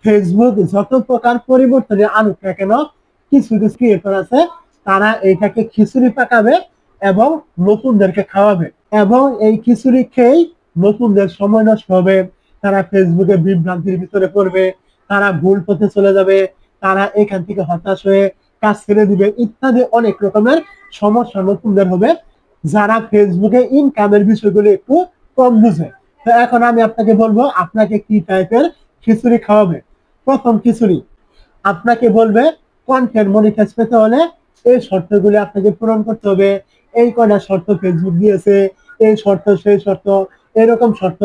Facebook যত প্রকার পরিবর্তনে আনুক না কেন, কিছু কিছু ক্রিয়েটর আছে তারা এইটাকে খিচুড়ি পাকাবে এবং নতুনদেরকে খাওয়াবে, এবং এই খিচুড়ি খেয়েই নতুনদের সময় নষ্ট হবে, তারা ফেসবুকে বিভ্রান্তির ভিতরে পড়বে, তারা ভুল পথে চলে যাবে, তারা এখান থেকে হতাশ হয়ে কাজ ছেড়ে দিবে, ইত্যাদি অনেক রকমের সমস্যা নতুনদের হবে যারা ফেসবুকে ইনকামের বিষয়গুলো একটু কম বুঝে। তো এখন আমি আপনাকে বলবো আপনাকে কি টাইপের খিচুড়ি খাওয়াবে। প্রথম খিচুড়ি আপনাকে বলবে কন্টেন্ট মনিটাইজ পেতে হলে এই শর্তগুলি আপনাকে পূরণ করতে হবে, এই কয়টা শর্ত ফেসবুক দিয়েছে, এই শর্ত সেই শর্ত, এরকম শর্ত,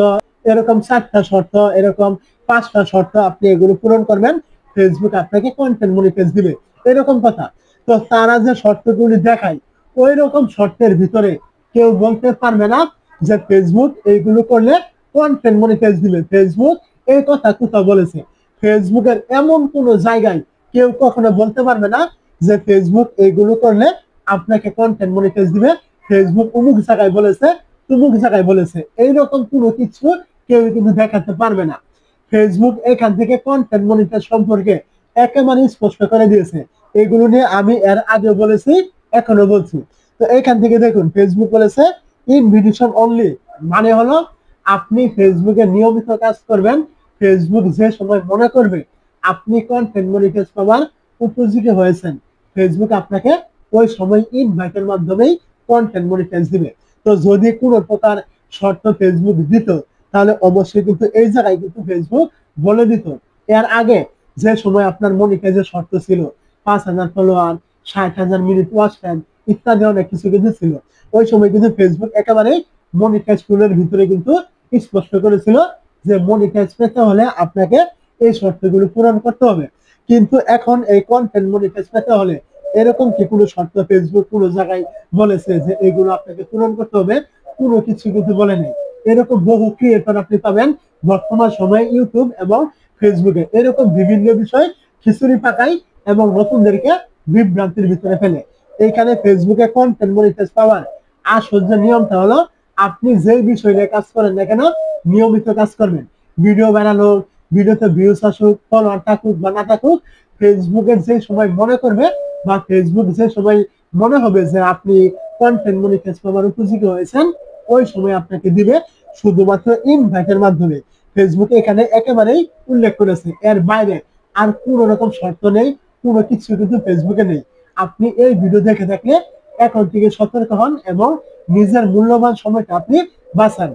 এরকম 4টা শর্ত, এরকম 5টা শর্ত, আপনি এগুলো পূরণ করবেন, ফেসবুক আপনাকে কন্টেন্ট মনিটাইজ দিবে, এরকম কথা। তো তারা যে শর্তগুলি দেখায় ওই রকম শর্তের ভিতরে কেউ বলতে পারবে না যে ফেসবুক এইগুলো করলে কন্টেন্ট মনিটাইজ দিবে। ফেসবুক এই কথা কোথাও বলেছে? ফেসবুকের এমন কোন জায়গায় কেউ কখনো বলতে পারবে না যে ফেসবুক এইগুলো করলে আপনাকে কন্টেন্ট মনিটাইজ দিবে, ফেসবুক অমুক জায়গায় বলেছে, তুমুক জায়গায় বলেছে, এইরকম কোনো কিছু কেউ কিন্তু দেখাতে পারবে না। ফেসবুক এখান থেকে কন্টেন্ট মনিটাইজ সম্পর্কে একেবারে স্পষ্ট করে দিয়েছে। এগুলো নিয়ে আমি এর আগে বলেছি, এখনো বলছি। তো এখান থেকে দেখুন ফেসবুক বলেছে ইনভিটেশন অনলি, মানে হলো আপনি ফেসবুকে নিয়মিত কাজ করবেন, ফেসবুক যে সময় মনে করবে আপনি কন্টেন্ট মনিটাইজ পাওয়ার উপযোগী হয়েছেন, ফেসবুক আপনাকে ওই সময় ইনভাইটের মাধ্যমেই কন্টেন্ট মনিটাইজ দিবে। তো যদি কোনো প্রকার শর্ত ফেসবুক দিত তাহলে অবশ্যই কিন্তু এই জায়গায় কিন্তু ফেসবুক বলে দিত। এর আগে যে সময় আপনার মনিটাইজের শর্ত ছিল 5,000 ফলোয়ার, 60,000 মিনিট ওয়াচ টাইম, ইত্যাদি অনেক কিছু কিন্তু ছিল, ওই সময় কিন্তু ফেসবুক একেবারে মনিটাইজ টুলের ভিতরে কিন্তু স্পষ্ট করেছিল যে মনিটাইজ পেতে হলে আপনাকে এই শর্তগুলো পূরণ করতে হবে। কিন্তু এখন এই কন্টেন্ট মনিটাইজ পেতে হলে এরকম কি কোনো শর্ত ফেসবুক কোনো জায়গায় বলেছে যে এগুলো আপনাকে পূরণ করতে হবে? কোনো কিছু কিন্তু বলে নেই। এরকম বহু ক্রিয়েটর আপনি পাবেন বর্তমান সময়ে ইউটিউব এবং ফেসবুকে, এরকম বিভিন্ন বিষয় খিচুড়ি পাকাই এবং নতুনদেরকে বিভ্রান্তির ভিতরে ফেলে। এইখানে ফেসবুকে কন্টেন্ট মনিটাইজ পাওয়ার আসল যে নিয়মটা হলো, আপনি যে বিষয় নিয়ে কাজ করেন না কেন নিয়মিত কাজ করবেন, ভিডিও বানানো, ভিডিওতে ভিউজ আসুক, ফলোয়ার থাকুক বা না থাকুক, ফেসবুকের যে সময় মনে করবে বা ফেসবুক যে সময় মনে হবে যে আপনি কন্টেন্ট মনিটাইজ পাওয়ার উপযোগী হয়েছেন, ওই সময় আপনাকে দিবে, শুধুমাত্র ইনভাইটের মাধ্যমে। ফেসবুক এখানে একেবারেই উল্লেখ করেছে, এর বাইরে আর কোন রকম শর্ত নেই, কোনো কিছু কিন্তু ফেসবুকে নেই। আপনি এই ভিডিও দেখে থাকলে এখন থেকে সতর্ক হন এবং নিজের মূল্যবান সময়টা আপনি বাঁচান।